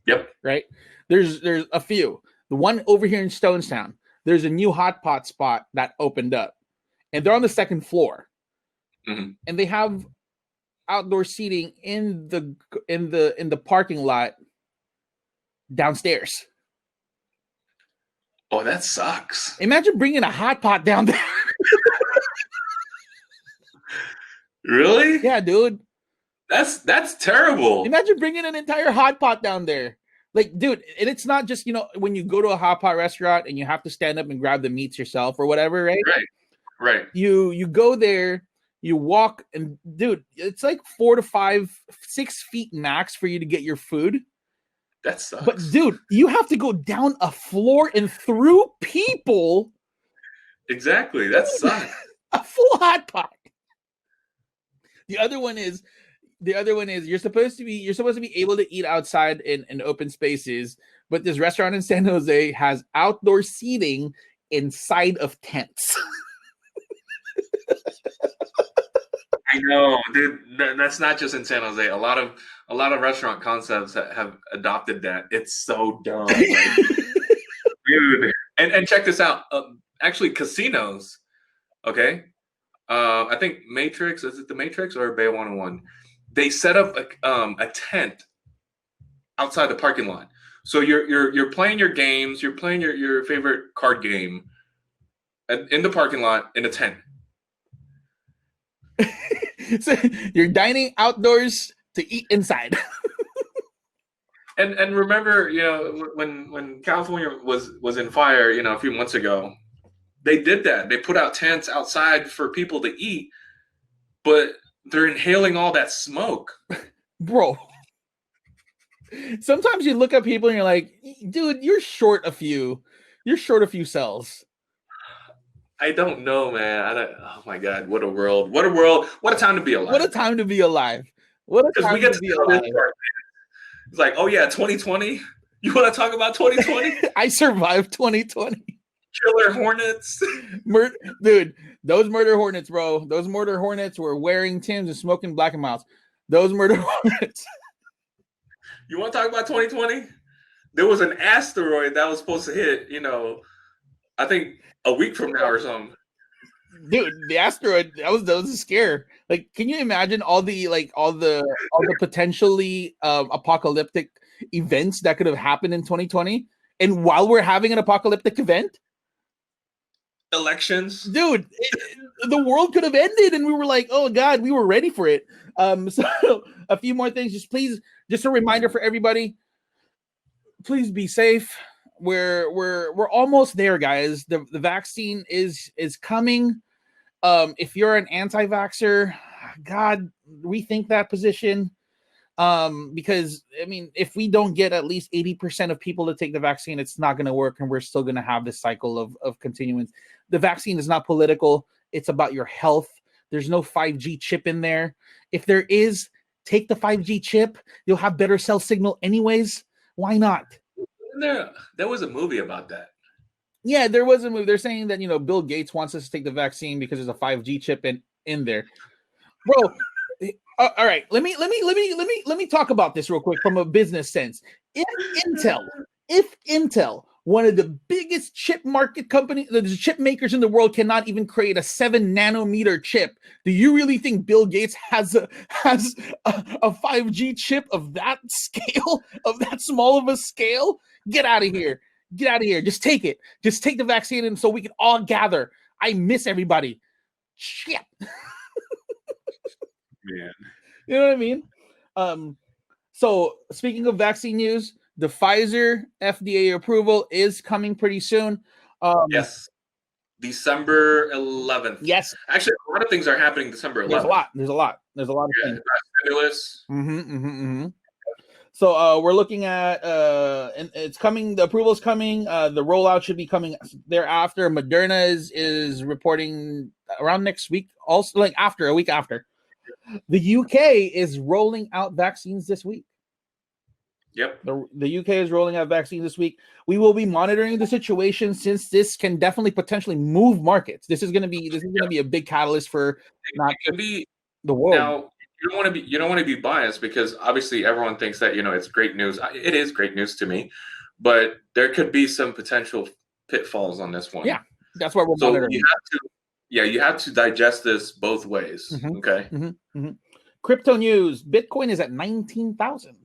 Yep. Right? There's a few. The one over here in Stonestown, there's a new hot pot spot that opened up, and they're on the second floor. Mm-hmm. And they have outdoor seating in the parking lot downstairs. Oh, that sucks. Imagine bringing a hot pot down there. Really? Yeah, dude. That's terrible. Imagine bringing an entire hot pot down there. Like, dude, and it's not just, when you go to a hot pot restaurant and you have to stand up and grab the meats yourself or whatever, right? Right. You go there. You walk, and dude, it's like 4 to 5, 6 feet max for you to get your food. That sucks. But dude, you have to go down a floor and through people. Exactly. That sucks. A full hot pot. The other one is you're supposed to be able to eat outside in open spaces, but this restaurant in San Jose has outdoor seating inside of tents. I know, dude. That's not just in San Jose. A lot of restaurant concepts have adopted that. It's so dumb, dude. And check this out. Actually, casinos. Okay, I think Matrix, is it the Matrix or Bay 101? They set up a tent outside the parking lot. So you're playing your games, you're playing your favorite card game in the parking lot in a tent. So you're dining outdoors to eat inside. And remember, when California was in fire, a few months ago, they did that. They put out tents outside for people to eat, but they're inhaling all that smoke. Bro. Sometimes you look at people and you're like, dude, you're short a few cells. I don't know, man. Oh my God, what a world. What a world. What a time to be alive. What a time to be alive. What a time to be alive. It's like, oh yeah, 2020. You want to talk about 2020? I survived 2020. Killer Hornets. Dude, those murder hornets, bro. Those murder hornets were wearing Timbs and smoking Black and Milds. Those murder hornets. You want to talk about 2020? There was an asteroid that was supposed to hit, I think a week from now or something. Dude, the asteroid, that was a scare. Like, can you imagine all the potentially apocalyptic events that could have happened in 2020? And while we're having an apocalyptic event, elections, dude, the world could have ended, and we were like, oh God, we were ready for it. So a few more things, just a reminder for everybody, please be safe. We're almost there, guys. The vaccine is coming. If you're an anti-vaxxer, God, rethink that position. Because I mean, if we don't get at least 80% of people to take the vaccine, it's not going to work, and we're still going to have this cycle of continuance. The vaccine is not political. It's about your health. There's no 5G chip in there. If there is, take the 5G chip. You'll have better cell signal anyways. Why not? There was a movie about that. Yeah, there was a movie. They're saying that, Bill Gates wants us to take the vaccine because there's a 5G chip in there. Bro, all right, let me talk about this real quick from a business sense. If Intel, one of the biggest chip market companies, the chip makers in the world, cannot even create a 7 nanometer chip, do you really think Bill Gates has a 5G chip of that scale, of that small of a scale? Get out of here. Get out of here. Just take it. Just take the vaccine, and so we can all gather. I miss everybody. Shit. Man. You know what I mean? So speaking of vaccine news, the Pfizer FDA approval is coming pretty soon. Yes. December 11th. Yes. Actually, a lot of things are happening December 11th. There's a lot of things. Stimulus. So we're looking at and it's coming. The approval is coming. The rollout should be coming thereafter. Moderna is reporting around next week. Also, like a week after. The UK is rolling out vaccines this week. Yep. The UK is rolling out vaccines this week. We will be monitoring the situation, since this can definitely potentially move markets. This is going to be a big catalyst for the world. Now, you don't want to be biased, because obviously everyone thinks that, it's great news. It is great news to me, but there could be some potential pitfalls on this one. Yeah, that's why we're monitoring. You have to digest this both ways. Mm-hmm. Okay. Mm-hmm. Mm-hmm. Crypto news: Bitcoin is at 19,000.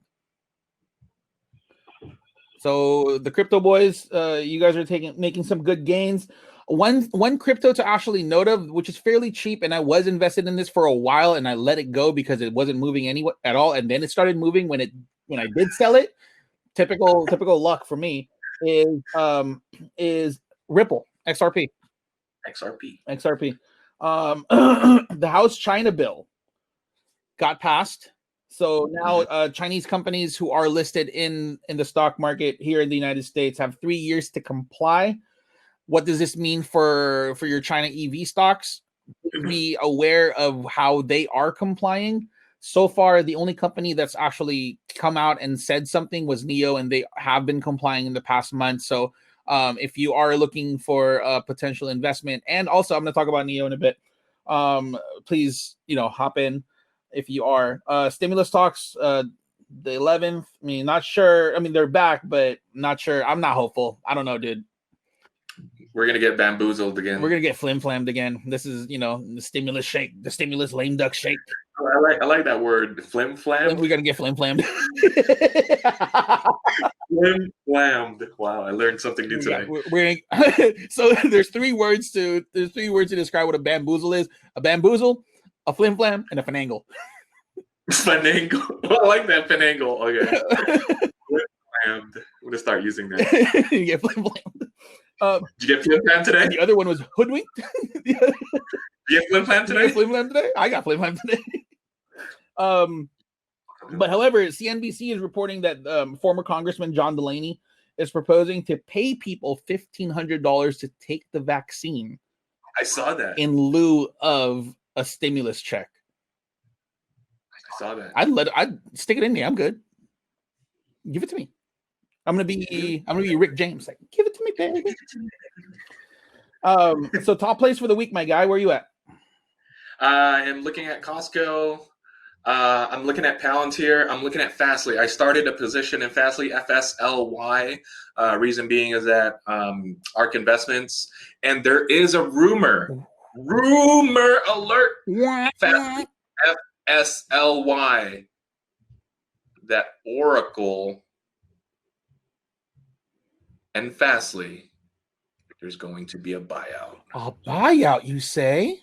So the crypto boys, you guys are making some good gains. One crypto to actually note of, which is fairly cheap, and I was invested in this for a while, and I let it go because it wasn't moving anywhere at all, and then it started moving when I did sell it. Typical luck for me is Ripple, XRP. The House China bill got passed. So now Chinese companies who are listed in the stock market here in the United States have 3 years to comply. What does this mean for your China EV stocks? Be aware of how they are complying. So far, the only company that's actually come out and said something was NIO, and they have been complying in the past month. So if you are looking for a potential investment, and also I'm going to talk about NIO in a bit, please, hop in. If you are stimulus talks, the 11th, I mean, not sure. I mean, they're back, but not sure. I'm not hopeful. I don't know, dude. We're gonna get bamboozled again. We're gonna get flim-flammed again. This is, the stimulus shake, the stimulus lame duck shake. I like that word, flim-flammed. We're gonna get flim-flammed. Flim-flammed. Wow, I learned something new today. So there's three words to describe what a bamboozle is: a bamboozle, a flim-flam, and a finangle. Finangle. I like that, finangle. Okay. Flim-flammed. I'm gonna start using that. You get flim-flammed. Did you get flim-flammed today? The other one was hoodwinked. Did you get flim-flammed today? I got flim-flammed today. But however, CNBC is reporting that former Congressman John Delaney is proposing to pay people $1,500 to take the vaccine. I saw that. In lieu of a stimulus check. I saw that. I'd stick it in me. I'm good. Give it to me. I'm gonna be Rick James. Like, give it to me, baby. So top place for the week, my guy. Where are you at? I am looking at Costco. I'm looking at Palantir. I'm looking at Fastly. I started a position in Fastly, FSLY. Reason being is that ARK Investments, and there is a rumor alert, Fastly, FSLY, that Oracle and Fastly, there's going to be a buyout. A buyout, you say?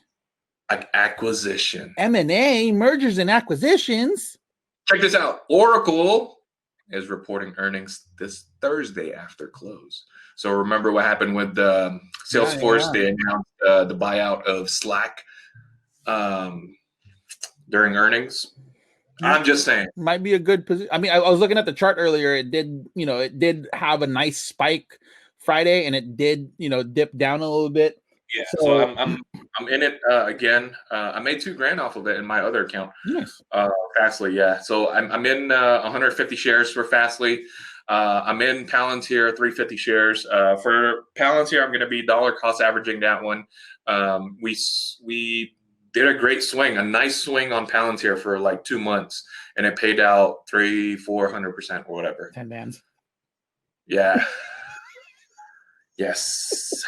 Like acquisition. M&A, mergers and acquisitions. Check this out. Oracle is reporting earnings this Thursday after close. So remember what happened with Salesforce? Yeah. They announced the buyout of Slack during earnings. I'm just saying. Might be a good position. I mean, I was looking at the chart earlier. It did have a nice spike Friday, and it did, dip down a little bit. Yeah, so I'm in it again. I made $2,000 off of it in my other account. Nice. Fastly, yeah. So I'm in 150 shares for Fastly. I'm in Palantir, 350 shares. For Palantir, I'm going to be dollar cost averaging that one. We did a great swing, a nice swing on Palantir for like 2 months, and it paid out 400% or whatever. 10 bands. Yeah. Yes.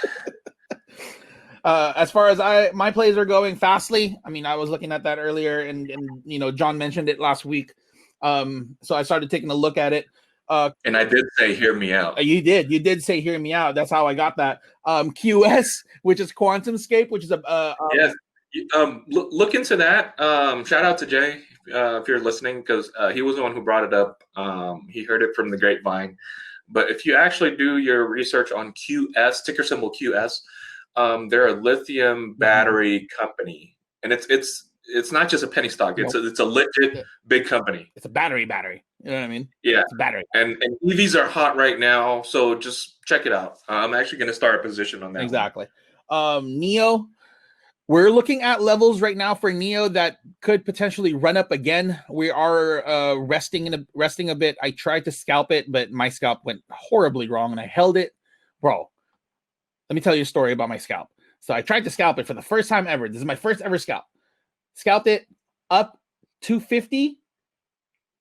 As far as my plays are going, Fastly, I mean, I was looking at that earlier, and John mentioned it last week. So I started taking a look at it. And I did say, hear me out. You did say, hear me out. That's how I got that. QS, which is QuantumScape, which is yes. Look into that. Shout out to Jay if you're listening, because he was the one who brought it up. He heard it from the grapevine. But if you actually do your research on QS, ticker symbol QS, they're a lithium battery company, and it's not just a penny stock. It's a legit big company. It's a battery. You know what I mean? Yeah, it's a battery. And EVs are hot right now, so just check it out. I'm actually going to start a position on that. Exactly. NEO. We're looking at levels right now for NEO that could potentially run up again. We are resting a bit. I tried to scalp it, but my scalp went horribly wrong, and I held it. Bro, let me tell you a story about my scalp. So I tried to scalp it for the first time ever. This is my first ever scalp. Scalped it up 250,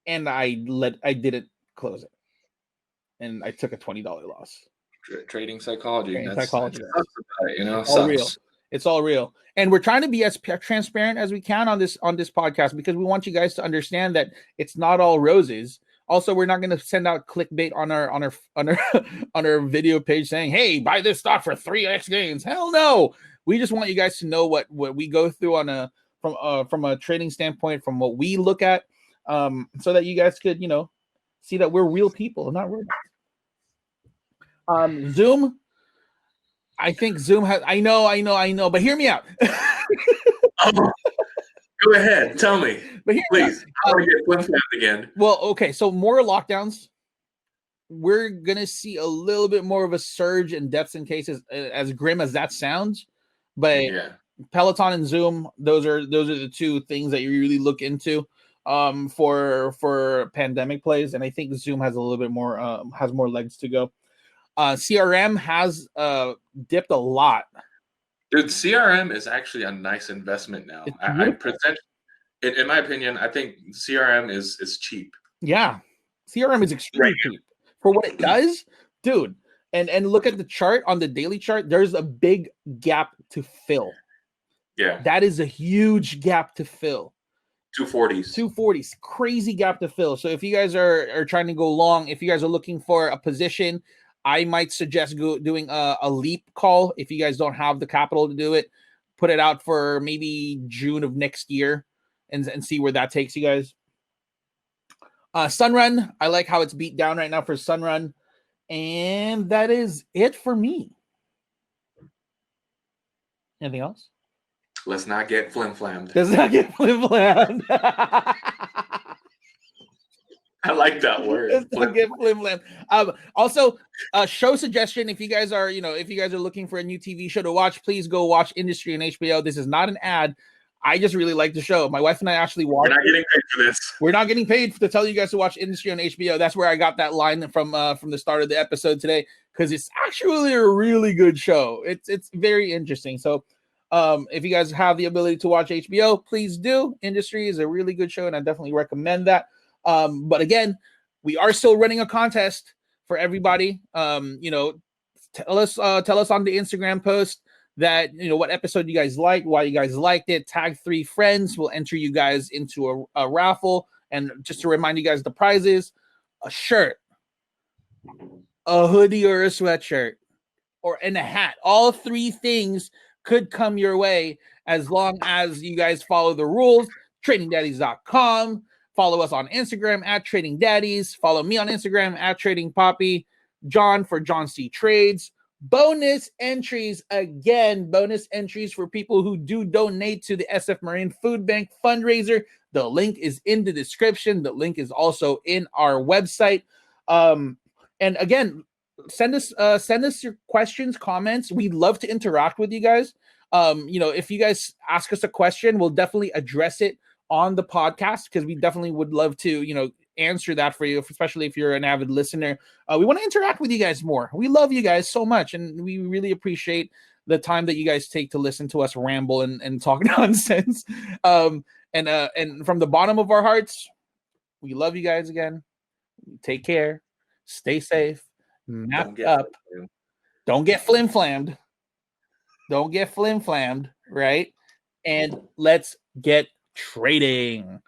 and I didn't close it, and I took a $20 loss. Trading psychology. That's psychology. All real. It's all real. And we're trying to be as transparent as we can on this podcast, because we want you guys to understand that it's not all roses. Also, we're not going to send out clickbait on our video page saying, "Hey, buy this stock for 3x gains." Hell no. We just want you guys to know what we go through from a trading standpoint, from what we look at, so that you guys could, see that we're real people, not robots. Zoom. I think Zoom has. I know. But hear me out. Go ahead, tell me, please. I want to get flim-flammed again. Well, okay. So more lockdowns. We're gonna see a little bit more of a surge in deaths and cases, as grim as that sounds. But yeah. Peloton and Zoom, those are the two things that you really look into for pandemic plays, and I think Zoom has a little bit more has more legs to go. CRM has dipped a lot. Dude, CRM is actually a nice investment now. In my opinion, I think CRM is cheap. Yeah, CRM is extremely cheap for what it does, dude. And look at the chart on the daily chart. There's a big gap to fill. Yeah. That is a huge gap to fill. 240s. 240s, crazy gap to fill. So if you guys are trying to go long, if you guys are looking for a position, I might suggest doing a leap call. If you guys don't have the capital to do it, put it out for maybe June of next year and see where that takes you guys. Sunrun, I like how it's beat down right now for Sunrun. And that is it for me. Anything else? Let's not get flim-flammed. Let's not get flim-flammed. I like that word. Let's not get flim-flammed. Also, a show suggestion, if you guys are looking for a new TV show to watch, please go watch Industry on HBO. This is not an ad. I just really like the show. My wife and I actually watched it. We're not getting paid for this. We're not getting paid to tell you guys to watch Industry on HBO. That's where I got that line from the start of the episode today, because it's actually a really good show. It's very interesting. So if you guys have the ability to watch HBO, please do. Industry is a really good show, and I definitely recommend that. But again, we are still running a contest for everybody. Tell us on the Instagram post that what episode you guys liked, why you guys liked it. Tag 3 friends. We'll enter you guys into a raffle. And just to remind you guys, the prizes: a shirt, a hoodie or a sweatshirt, and a hat. All 3 things could come your way as long as you guys follow the rules. TradingDaddies.com. Follow us on Instagram at Trading Daddies. Follow me on Instagram at Trading Poppy. John for John C Trades. Bonus entries, again, bonus entries for people who do donate to the SF Marine Food Bank fundraiser. The link is in the description. The link is also in our website. And again, send us your questions, comments. We'd love to interact with you guys. If you guys ask us a question, we'll definitely address it on the podcast, because we definitely would love to, answer that for you, especially if you're an avid listener. We want to interact with you guys more. We love you guys so much, and we really appreciate the time that you guys take to listen to us ramble and talk nonsense. And from the bottom of our hearts, we love you guys again. Take care. Stay safe. Map up. Don't get flim-flammed. Don't get flim-flammed, right? And let's get trading.